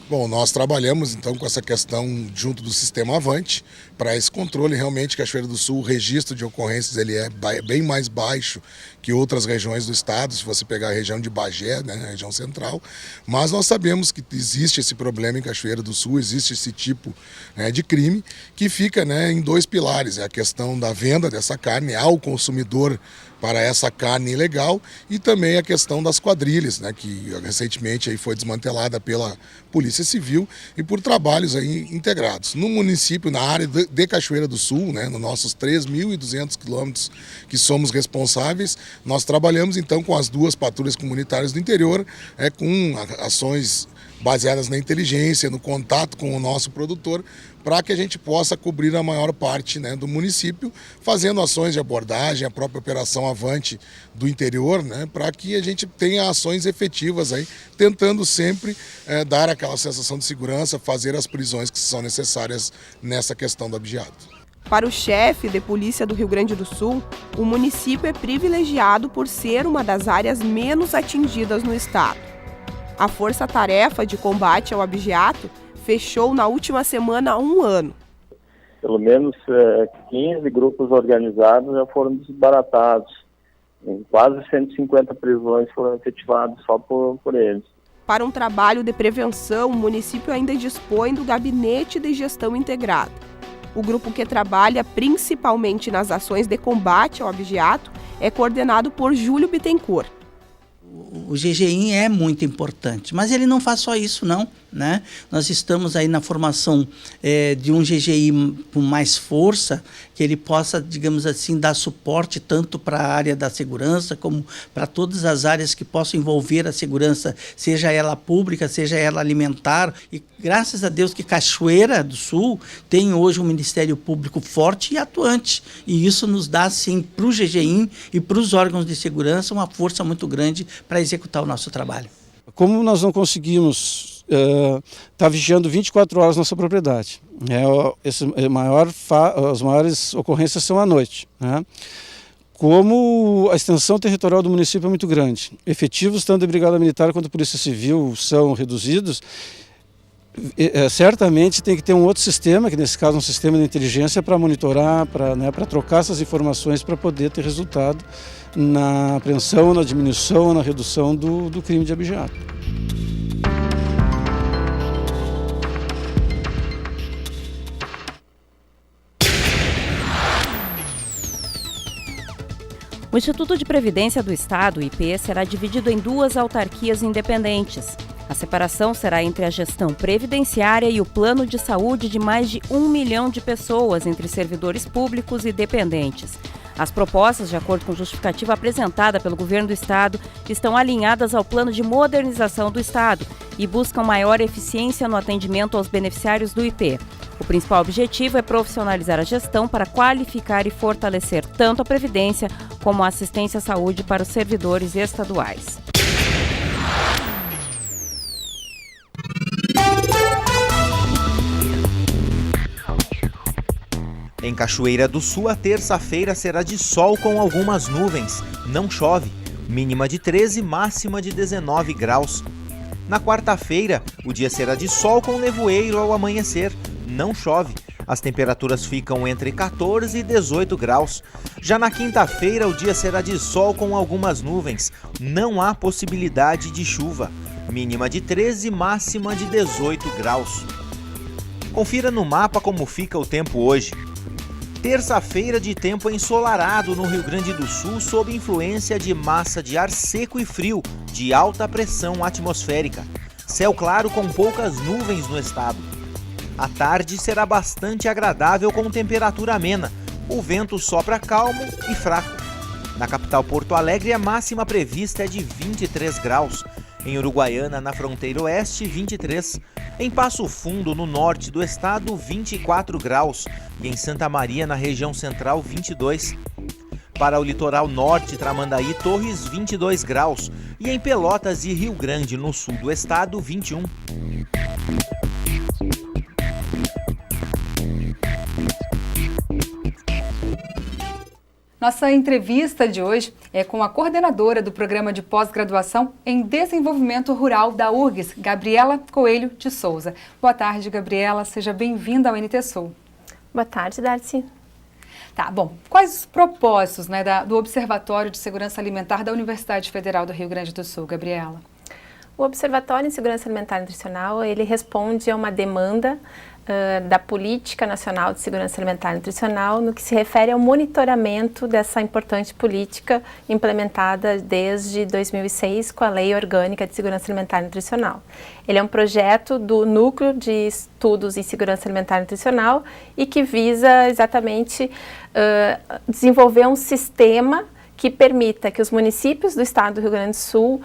Bom, nós trabalhamos então com essa questão junto do Sistema Avante para esse controle. Realmente, Cachoeira do Sul, o registro de ocorrências ele é bem mais baixo que outras regiões do estado, se você pegar a região de Bagé, a região central. Mas nós sabemos que existe esse problema em Cachoeira do Sul, existe esse tipo de crime que fica em 2 pilares. É a questão da venda dessa carne ao consumidor para essa carne ilegal e também a questão das quadrilhas, que recentemente aí foi desmantelada pela Polícia Civil e por trabalhos aí integrados. No município, na área de Cachoeira do Sul, nos nossos 3.200 quilômetros que somos responsáveis, nós trabalhamos então com as 2 patrulhas comunitárias do interior, com ações baseadas na inteligência, no contato com o nosso produtor, para que a gente possa cobrir a maior parte do município, fazendo ações de abordagem, a própria Operação Avante do interior, para que a gente tenha ações efetivas aí, tentando sempre dar aquela sensação de segurança, fazer as prisões que são necessárias nessa questão do abigeato. Para o chefe de polícia do Rio Grande do Sul, o município é privilegiado por ser uma das áreas menos atingidas no estado. A Força-Tarefa de Combate ao Abigeato fechou na última semana 1 ano. Pelo menos 15 grupos organizados já foram desbaratados. Quase 150 prisões foram efetivadas só por eles. Para um trabalho de prevenção, o município ainda dispõe do Gabinete de Gestão Integrada. O grupo que trabalha principalmente nas ações de combate ao abigeato é coordenado por Júlio Bittencourt. o GGI é muito importante, mas ele não faz só isso, não, né? Nós estamos aí na formação de um GGI com mais força, que ele possa, digamos assim, dar suporte tanto para a área da segurança, como para todas as áreas que possam envolver a segurança, seja ela pública, seja ela alimentar. E graças a Deus que Cachoeira do Sul tem hoje um Ministério Público forte e atuante. E isso nos dá, sim, para o GGI e para os órgãos de segurança, uma força muito grande para executar o nosso trabalho. Como nós não conseguimos estar vigiando 24 horas nossa propriedade, as maiores ocorrências são à noite, né? Como a extensão territorial do município é muito grande, efetivos tanto da Brigada Militar quanto da Polícia Civil são reduzidos, certamente tem que ter um outro sistema, que nesse caso é um sistema de inteligência para monitorar, para trocar essas informações para poder ter resultado na apreensão, na diminuição, na redução do crime de abigeato. O Instituto de Previdência do Estado, o IP, será dividido em 2 autarquias independentes. A separação será entre a gestão previdenciária e o plano de saúde de mais de 1 milhão de pessoas, entre servidores públicos e dependentes. As propostas, de acordo com justificativa apresentada pelo governo do Estado, estão alinhadas ao plano de modernização do Estado e buscam maior eficiência no atendimento aos beneficiários do IP. O principal objetivo é profissionalizar a gestão para qualificar e fortalecer tanto a Previdência como a assistência à saúde para os servidores estaduais. Em Cachoeira do Sul, a terça-feira será de sol com algumas nuvens. Não chove. Mínima de 13, máxima de 19 graus. Na quarta-feira, o dia será de sol com nevoeiro ao amanhecer. Não chove. As temperaturas ficam entre 14 e 18 graus. Já na quinta-feira, o dia será de sol com algumas nuvens. Não há possibilidade de chuva. Mínima de 13, máxima de 18 graus. Confira no mapa como fica o tempo hoje. Terça-feira de tempo ensolarado no Rio Grande do Sul sob influência de massa de ar seco e frio de alta pressão atmosférica. Céu claro com poucas nuvens no estado. A tarde será bastante agradável com temperatura amena. O vento sopra calmo e fraco. Na capital Porto Alegre, a máxima prevista é de 23 graus. Em Uruguaiana, na fronteira oeste, 23. Em Passo Fundo, no norte do estado, 24 graus. E em Santa Maria, na região central, 22. Para o litoral norte, Tramandaí, Torres, 22 graus. E em Pelotas e Rio Grande, no sul do estado, 21. Nossa entrevista de hoje é com a coordenadora do Programa de Pós-Graduação em Desenvolvimento Rural da URGS, Gabriela Coelho de Souza. Boa tarde, Gabriela. Seja bem-vinda ao NT Sul. Boa tarde, Darcy. Tá, bom. Quais os propósitos, do Observatório de Segurança Alimentar da Universidade Federal do Rio Grande do Sul, Gabriela? O Observatório em Segurança Alimentar e Nutricional, ele responde a uma demanda da Política Nacional de Segurança Alimentar e Nutricional no que se refere ao monitoramento dessa importante política implementada desde 2006 com a Lei Orgânica de Segurança Alimentar e Nutricional. Ele é um projeto do Núcleo de Estudos em Segurança Alimentar e Nutricional e que visa exatamente desenvolver um sistema que permita que os municípios do estado do Rio Grande do Sul,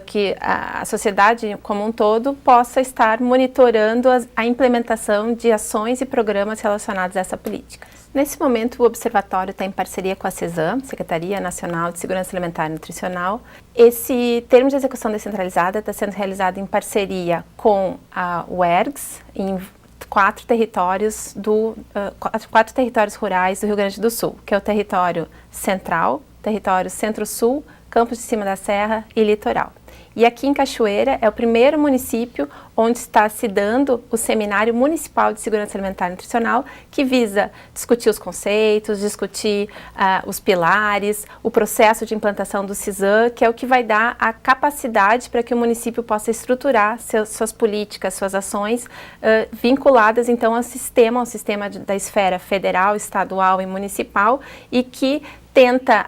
que a sociedade como um todo, possa estar monitorando a implementação de ações e programas relacionados a essa política. Nesse momento, o Observatório está em parceria com a CESAM, Secretaria Nacional de Segurança Alimentar e Nutricional. Esse termo de execução descentralizada está sendo realizado em parceria com a UERGS, em 4 territórios rurais do Rio Grande do Sul, que é o território central, território Centro-Sul, Campos de Cima da Serra e Litoral. E aqui em Cachoeira é o primeiro município onde está se dando o Seminário Municipal de Segurança Alimentar e Nutricional, que visa discutir os conceitos, discutir os pilares, o processo de implantação do CISAM, que é o que vai dar a capacidade para que o município possa estruturar suas políticas, suas ações, vinculadas então ao sistema da esfera federal, estadual e municipal, e que tenta,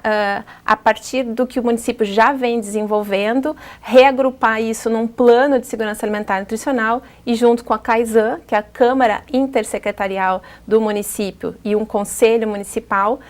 a partir do que o município já vem desenvolvendo, reagrupar isso num plano de segurança alimentar e nutricional e junto com a CAISAN, que é a Câmara Intersecretarial do município, e um conselho municipal,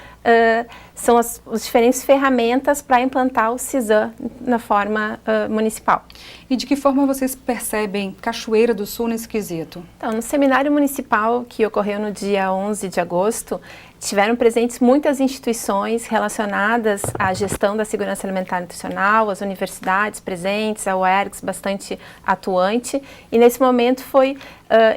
são as diferentes ferramentas para implantar o CISAM na forma municipal. E de que forma vocês percebem Cachoeira do Sul nesse quesito? Então, no seminário municipal que ocorreu no dia 11 de agosto, tiveram presentes muitas instituições relacionadas à gestão da segurança alimentar e nutricional, as universidades presentes, a UERGS bastante atuante, e nesse momento foi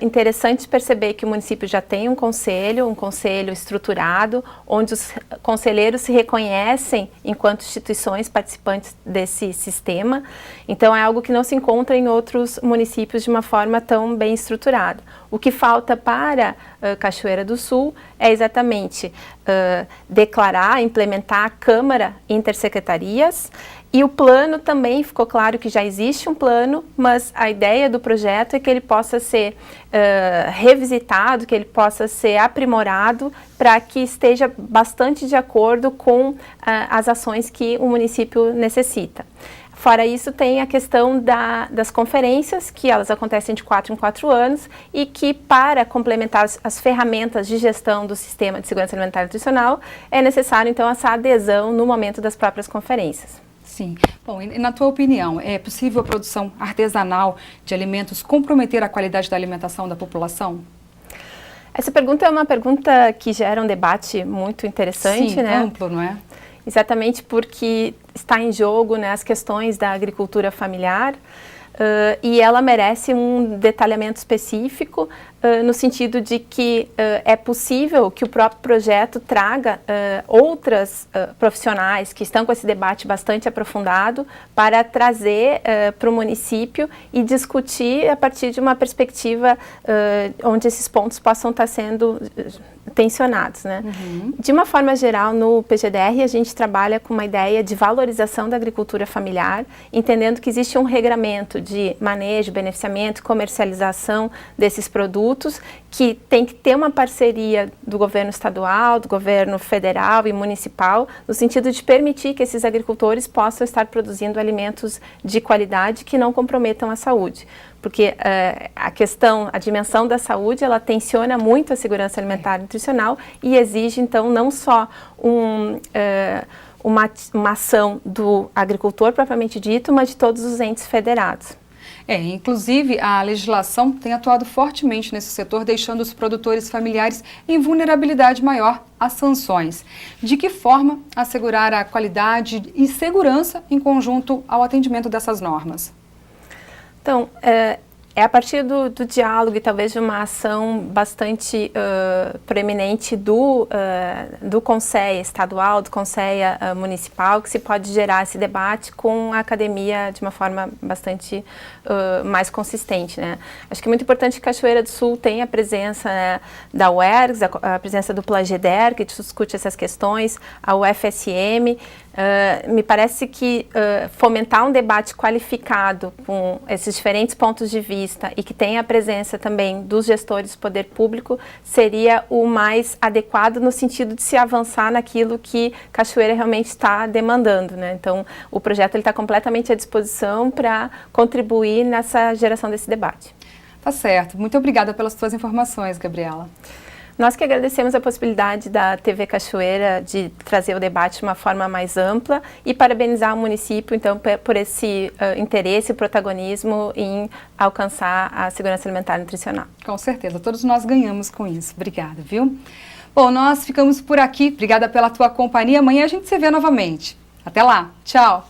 interessante perceber que o município já tem um conselho estruturado, onde os conselheiros se reconhecem enquanto instituições participantes desse sistema. Então é algo que não se encontra em outros municípios de uma forma tão bem estruturada. O que falta para Cachoeira do Sul é exatamente declarar, implementar a Câmara Intersecretarias, e o plano também ficou claro que já existe um plano, mas a ideia do projeto é que ele possa ser revisitado, que ele possa ser aprimorado para que esteja bastante de acordo com as ações que o município necessita. Fora isso, tem a questão das conferências, que elas acontecem de 4 em 4 anos e que, para complementar as ferramentas de gestão do sistema de segurança alimentar e nutricional, é necessário, então, essa adesão no momento das próprias conferências. Sim. Bom, e na tua opinião, é possível a produção artesanal de alimentos comprometer a qualidade da alimentação da população? Essa pergunta é uma pergunta que gera um debate muito interessante, Sim, né? amplo, não é? Exatamente porque está em jogo, né, as questões da agricultura familiar, e ela merece um detalhamento específico no sentido de que é possível que o próprio projeto traga outras profissionais que estão com esse debate bastante aprofundado para trazer para o município e discutir a partir de uma perspectiva onde esses pontos possam estar sendo tensionados, né? Uhum. De uma forma geral, no PGDR, a gente trabalha com uma ideia de valorização da agricultura familiar, entendendo que existe um regramento de manejo, beneficiamento, comercialização desses produtos, que tem que ter uma parceria do governo estadual, do governo federal e municipal, no sentido de permitir que esses agricultores possam estar produzindo alimentos de qualidade que não comprometam a saúde. Porque a dimensão da saúde, ela tensiona muito a segurança alimentar e nutricional e exige, então, não só uma ação do agricultor propriamente dito, mas de todos os entes federados. Inclusive, a legislação tem atuado fortemente nesse setor, deixando os produtores familiares em vulnerabilidade maior às sanções. De que forma assegurar a qualidade e segurança em conjunto ao atendimento dessas normas? Então, é a partir do diálogo e talvez de uma ação bastante proeminente do Conselho estadual, do Conselho municipal, que se pode gerar esse debate com a academia de uma forma bastante mais consistente, né? Acho que é muito importante que Cachoeira do Sul tenha a presença, né, da UERGS, a presença do Plageder, que discute essas questões, a UFSM. Me parece que fomentar um debate qualificado com esses diferentes pontos de vista e que tenha a presença também dos gestores do poder público seria o mais adequado no sentido de se avançar naquilo que Cachoeira realmente está demandando, né? Então, o projeto está completamente à disposição para contribuir nessa geração desse debate. Tá certo. Muito obrigada pelas suas informações, Gabriela. Nós que agradecemos a possibilidade da TV Cachoeira de trazer o debate de uma forma mais ampla e parabenizar o município, então, por esse interesse e protagonismo em alcançar a segurança alimentar e nutricional. Com certeza, todos nós ganhamos com isso. Obrigada, viu? Bom, nós ficamos por aqui. Obrigada pela tua companhia. Amanhã a gente se vê novamente. Até lá. Tchau.